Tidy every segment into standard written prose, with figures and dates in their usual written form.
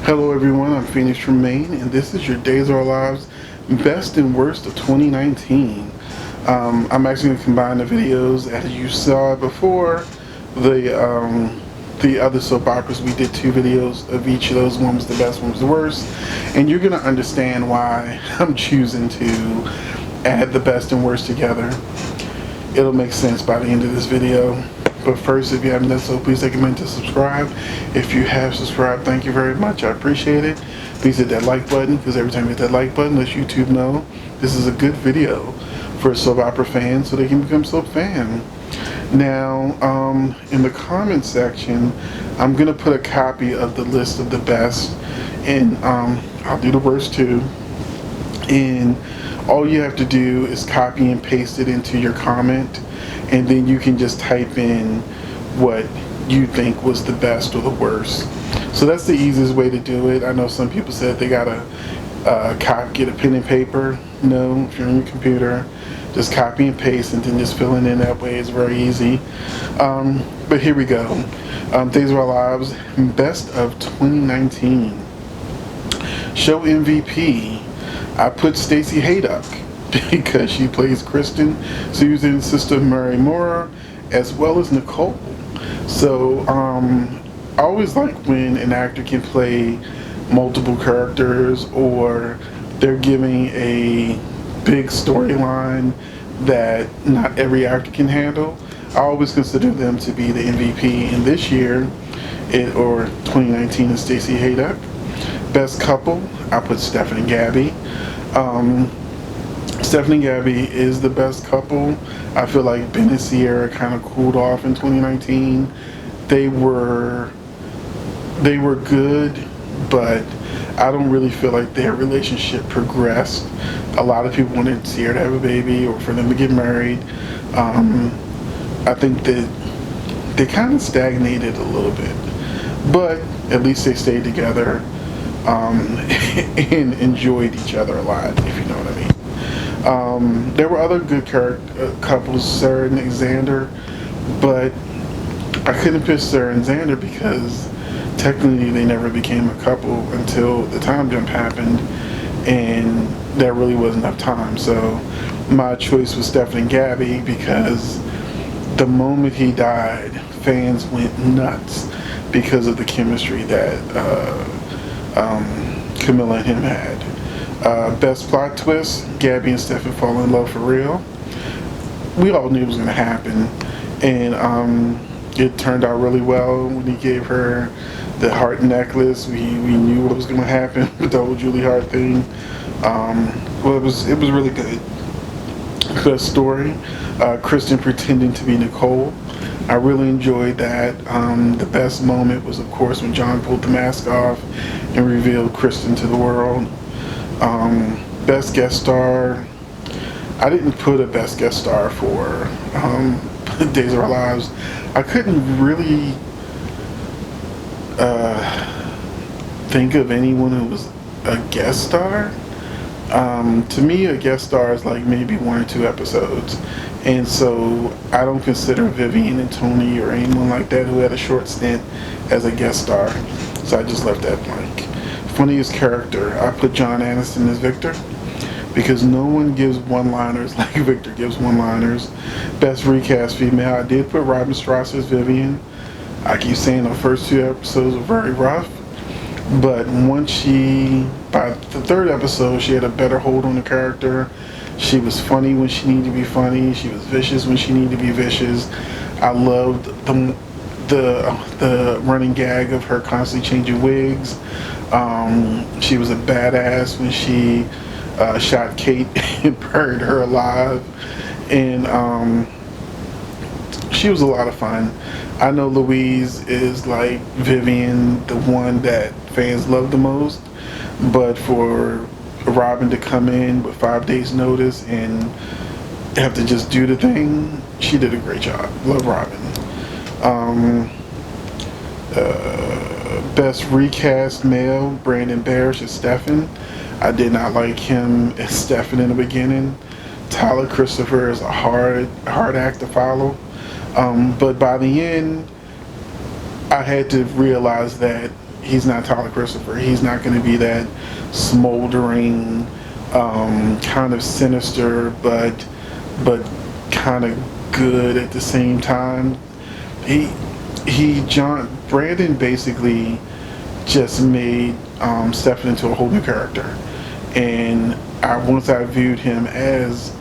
Hello everyone, I'm Tremayne, and this is your Days of Our Lives Best and Worst of 2019. I'm actually going to combine the videos as you saw before. The other soap operas, we did 2 videos of each of those. One was the best, one was the worst. And you're going to understand why I'm choosing to add the best and worst together. It'll make sense by the end of this video. But first, if you haven't done so, please take a minute to subscribe. If you have subscribed, thank you very much. I appreciate it. Please hit that like button, because every time you hit that like button, lets YouTube know this is a good video for a soap opera fan, so they can become soap fan. Now, in the comment section, I'm going to put a copy of the list of the best, and I'll do the worst too. And all you have to do is copy and paste it into your comment, and then you can just type in what you think was the best or the worst. So that's the easiest way to do it. I know some people said they gotta get a pen and paper. No, if you're on your computer, just copy and paste, and then just fill it in that way. It's very easy. But here we go. Days of Our Lives Best of 2019. Show MVP. I put Stacey Haydock because she plays Kristen, Susan's sister Mary Mora, as well as Nicole. So I always like when an actor can play multiple characters, or they're giving a big storyline that not every actor can handle. I always consider them to be the MVP. And this year, or 2019, is Stacey Haydock. Best couple, I put Stephen and Gabby. Stephen and Gabby is the best couple. I feel like Ben and Sierra kind of cooled off in 2019. They were good, but I don't really feel like their relationship progressed. A lot of people wanted Sierra to have a baby or for them to get married. I think that they kind of stagnated a little bit, but at least they stayed together and enjoyed each other a lot, if you know what I mean. There were other good couples, Sarah and Xander, but I couldn't pick Sarah and Xander because technically they never became a couple until the time jump happened, and there really wasn't enough time. So my choice was Stephen and Gabby, because the moment he died, fans went nuts because of the chemistry that Camilla and him had. Best plot twist, Gabby and Stephen fall in love for real. We all knew it was going to happen, and it turned out really well when he gave her the heart necklace. We knew what was going to happen with the whole Julie Hart thing. Well, it was really good. Best story, Kristen pretending to be Nicole. I really enjoyed that. The best moment was, of course, when John pulled the mask off and revealed Kristen to the world. Best guest star, I didn't put a best guest star for Days of Our Lives. I couldn't really think of anyone who was a guest star. To me, a guest star is like maybe 1 or 2 episodes, and so I don't consider Vivian and Tony or anyone like that who had a short stint as a guest star, so I just left that blank. Funniest character, I put John Aniston as Victor, because no one gives one-liners like Victor gives one-liners. Best recast female, I did put Robin Strauss as Vivian. I keep saying the first 2 episodes were very rough, but by the 3rd episode, she had a better hold on the character. She was funny when she needed to be funny. She was vicious when she needed to be vicious. I loved the running gag of her constantly changing wigs. She was a badass when she shot Kate and buried her alive, and she was a lot of fun. I know Louise is like Vivian, the one that fans love the most, but for Robin to come in with 5 days notice and have to just do the thing, she did a great job. Love Robin. Best recast male, Brandon Barish as Stefan. I did not like him as Stefan in the beginning. Tyler Christopher is a hard act to follow. But by the end, I had to realize that Tyler Christopher. He's not going to be that smoldering, kind of sinister, but kind of good at the same time. Brandon basically just made Stefan into a whole new character, and once I viewed him as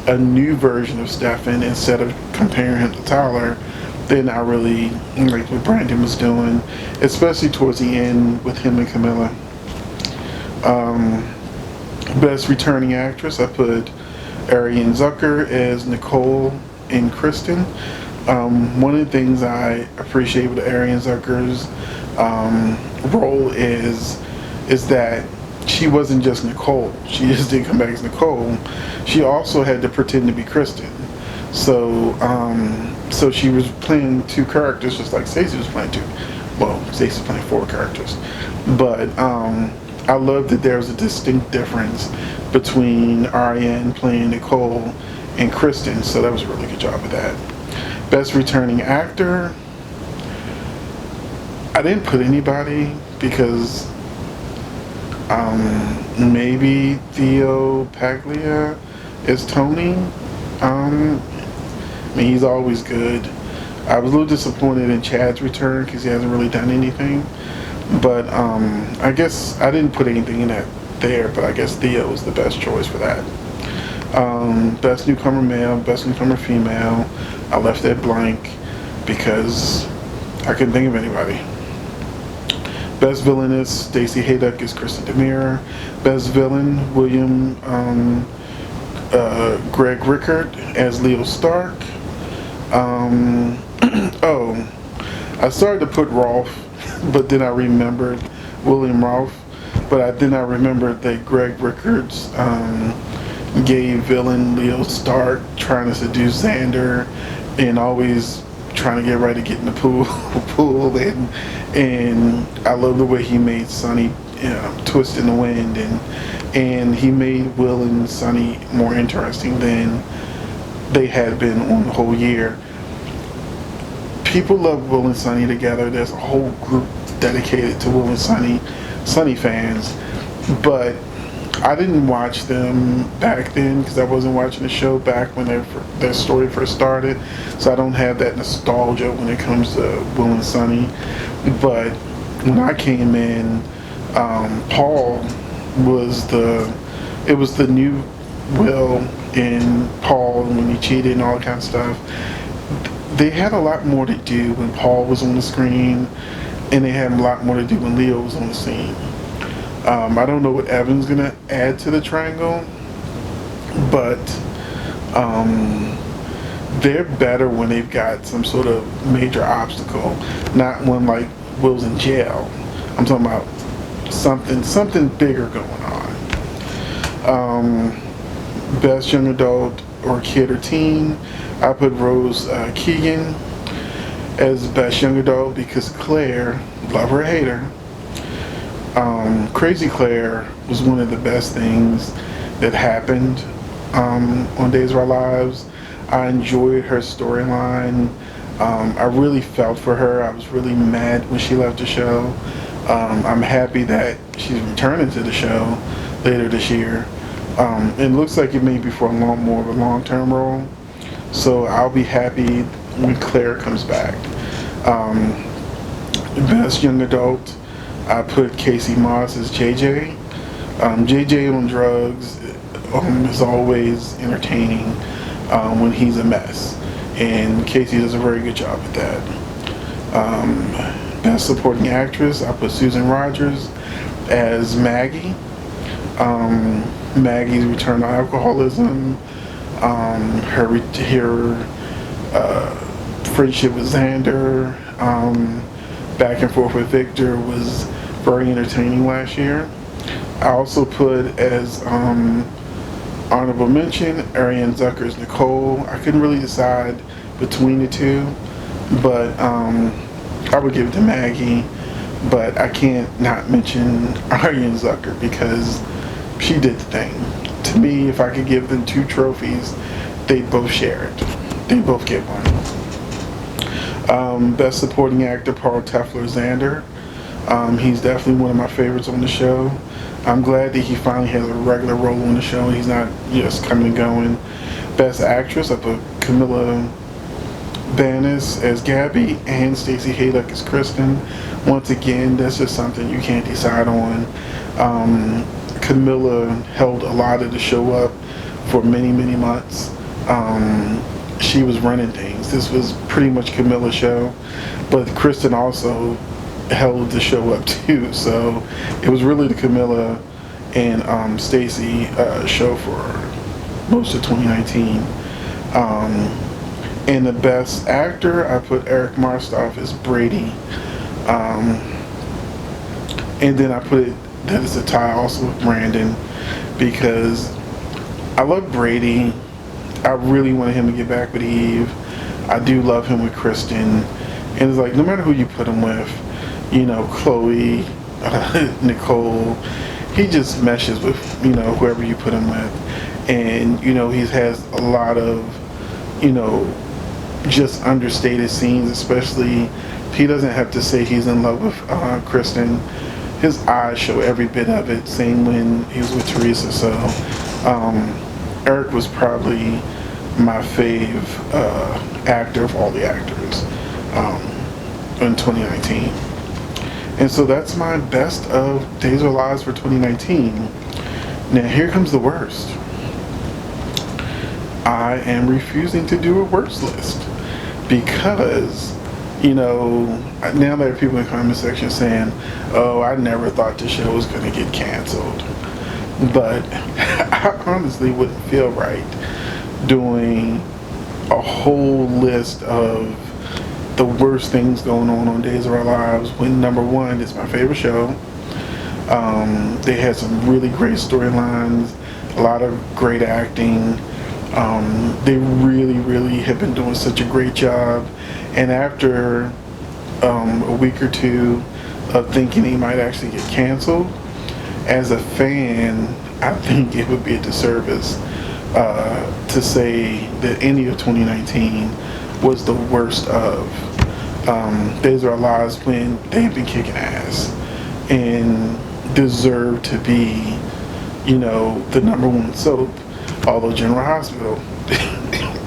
a new version of Stefan instead of comparing him to Tyler, then I really liked what Brandon was doing, especially towards the end with him and Camilla. Best returning actress, I put Ariane Zucker as Nicole and Kristen. One of the things I appreciate with Ariane Zucker's role is that she wasn't just Nicole. She just didn't come back as Nicole. She also had to pretend to be Kristen. So she was playing two characters, just like Stacey was playing two. Well, Stacey was playing four characters. But I love that there was a distinct difference between Ariane playing Nicole and Kristen. So that was a really good job of that. Best returning actor, I didn't put anybody because maybe Theo Paglia is Tony. I mean, he's always good. I was a little disappointed in Chad's return because he hasn't really done anything. But I guess I didn't put anything in that there, but I guess Theo was the best choice for that. Best newcomer male, best newcomer female, I left that blank because I couldn't think of anybody. Best villainess, Stacey Haydock is Kristen Demir. Best villain, Greg Rickard as Leo Stark. I started to put Rolf, but then I remembered William Rolf, but then I remembered that Greg Rickards gay villain Leo Stark trying to seduce Xander and always trying to get ready to get in the pool and I love the way he made Sonny twist in the wind, and he made Will and Sonny more interesting than they had been on the whole year. People love Will and Sonny together. There's a whole group dedicated to Will and Sonny fans, but I didn't watch them back then because I wasn't watching the show back when their story first started, so I don't have that nostalgia when it comes to Will and Sonny. But when I came in, Paul was the new Will and Paul, and when he cheated and all that kind of stuff. They had a lot more to do when Paul was on the screen, and they had a lot more to do when Leo was on the scene. I don't know what Evan's gonna add to the triangle, but they're better when they've got some sort of major obstacle, not when like Will's in jail. I'm talking about something bigger going on. Best young adult or kid or teen, I put Rose Keegan as best young adult because Claire, love her or hate her, Crazy Claire was one of the best things that happened on Days of Our Lives. I enjoyed her storyline. I really felt for her. I was really mad when she left the show. I'm happy that she's returning to the show later this year. It looks like it may be for more of a long-term role. So I'll be happy when Claire comes back. Best young adult, I put Casey Moss as JJ. JJ on drugs is always entertaining when he's a mess, and Casey does a very good job at that. Best supporting actress, I put Susan Rogers as Maggie. Maggie's return to alcoholism, her friendship with Xander, back and forth with Victor was very entertaining last year. I also put as honorable mention Ariane Zucker's Nicole. I couldn't really decide between the two, but I would give it to Maggie, but I can't not mention Ariane Zucker because she did the thing. To me, if I could give them two trophies, they'd both share it. They both get one. Best supporting actor, Paul Tefler Xander. He's definitely one of my favorites on the show. I'm glad that he finally has a regular role on the show. He's not just coming and going. Best actress, I put Camilla Bannis as Gabby and Stacey Haydock as Kristen. Once again, that's just something you can't decide on. Camilla held a lot of the show up for many, many months. She was running things. This was pretty much Camilla's show, but Kristen also held the show up too. So it was really the Camilla and Stacey show for most of 2019. And the best actor, I put Eric Marstoff as Brady. And then I put it that is a tie also with Brandon, because I love Brady. I really wanted him to get back with Eve. I do love him with Kristen. And it's like, no matter who you put him with, you know, Chloe, Nicole, he just meshes with, you know, whoever you put him with. And, you know, he has a lot of, you know, just understated scenes, especially he doesn't have to say he's in love with Kristen. His eyes show every bit of it. Same when he was with Teresa. So Eric was probably my fave actor of all the actors in 2019. And so that's my best of Days of Our Lives for 2019. Now here comes the worst. I am refusing to do a worst list because, you know, now there are people in the comment section saying, oh, I never thought the show was going to get canceled. But I honestly wouldn't feel right doing a whole list of the worst things going on Days of Our Lives when number one, it's my favorite show. They had some really great storylines, a lot of great acting. They really have been doing such a great job. And after a week or two of thinking he might actually get canceled, as a fan, I think it would be a disservice to say that any of 2019 was the worst of Days of Our Lives when they've been kicking ass and deserve to be, you know, the number one soap. Although General Hospital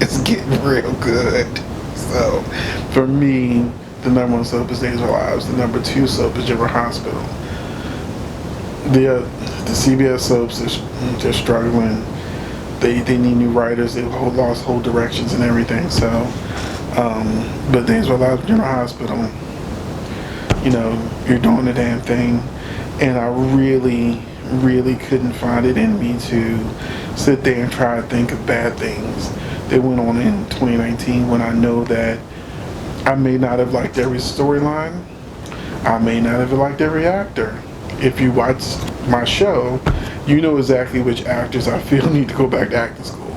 is getting real good. So for me, the number one soap is Days of Our Lives. The number two soap is General Hospital. The CBS soaps, they're struggling. They need new writers. They've lost whole directions and everything. So, but Days of Our Lives, General Hospital, you know, you're doing the damn thing. And I really couldn't find it in me to sit there and try to think of bad things that went on in 2019 when I know that I may not have liked every storyline. I may not have liked every actor. If you watch my show, you know exactly which actors I feel need to go back to acting school.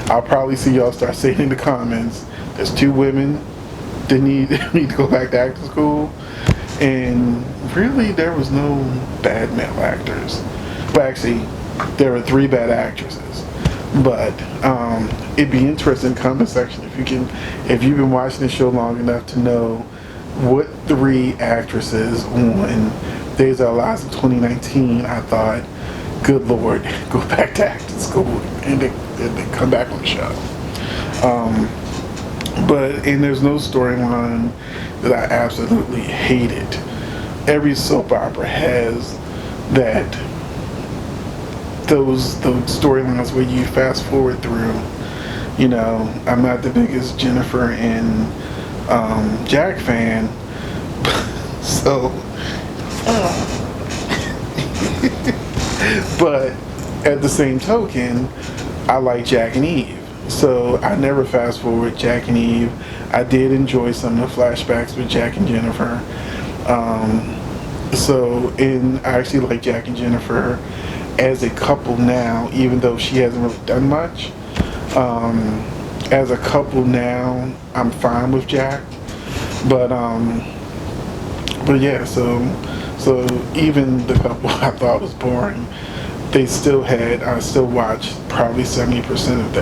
I'll probably see y'all start saying in the comments, there's 2 women that need to go back to acting school. And really, there was no bad male actors. Well, actually, there were 3 bad actresses. But it'd be interesting in the comment section if you've been watching the show long enough to know what 3 actresses on Days of Our Lives in 2019 I thought, good Lord, go back to acting school and then come back on the show. And there's no storyline that I absolutely hated. Every soap opera has those storylines where you fast forward through. You know, I'm not the biggest Jennifer and Jack fan, so but at the same token, I like Jack and Eve, so I never fast forward Jack and Eve. I did enjoy some of the flashbacks with Jack and Jennifer. And I actually like Jack and Jennifer as a couple now, even though she hasn't really done much. As a couple now, I'm fine with Jack. But yeah, so even the couple I thought was boring, I still watched probably 70% of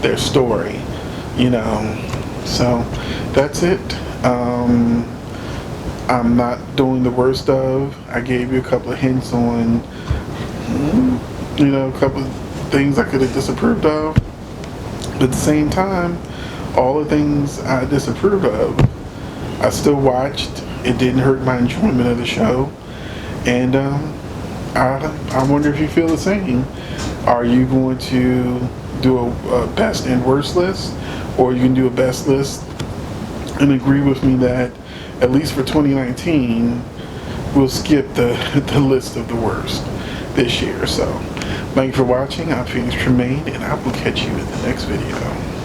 their story, you know. So that's it. I'm not doing the worst of. I gave you a couple of hints on, a couple of things I could have disapproved of. But at the same time, all the things I disapproved of, I still watched. It didn't hurt my enjoyment of the show. And I wonder if you feel the same. Are you going to do a best and worst list? Or you can do a best list and agree with me that, at least for 2019, we'll skip the list of the worst this year. So, thank you for watching. I'm Tremayne, and I will catch you in the next video.